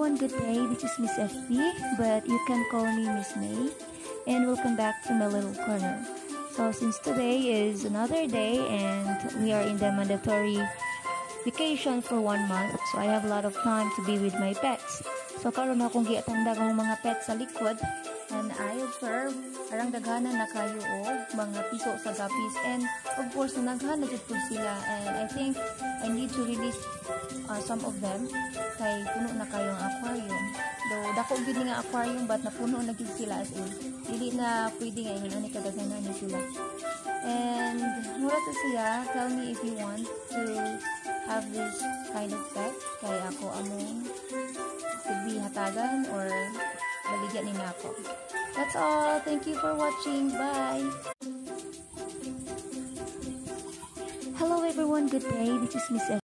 everyone, good day. This is Miss FB, but you can call me Miss May, and welcome back to my little corner. So since today is another day and we are in the mandatory vacation for 1 month, so I have a lot of time to be with my pets. So karon akong giatanda kong mga pets sa likod, and I observe arang daghanan na kayo mga piso sa guppies, and of course naghahan na jud po sila, and I think I need to release some of them kay puno na kayo ang aquarium. Though dako gid nga aquarium, but napuno na gid sila as in. Dili na pwede nga ingon ani kadaghanan ni sila. And mura to siya, tell me if you want to have this kind of pet kay ako among could be hatagan or baligyan ni nako. That's all. Thank you for watching. Bye. Hello everyone. Good day. This is Miss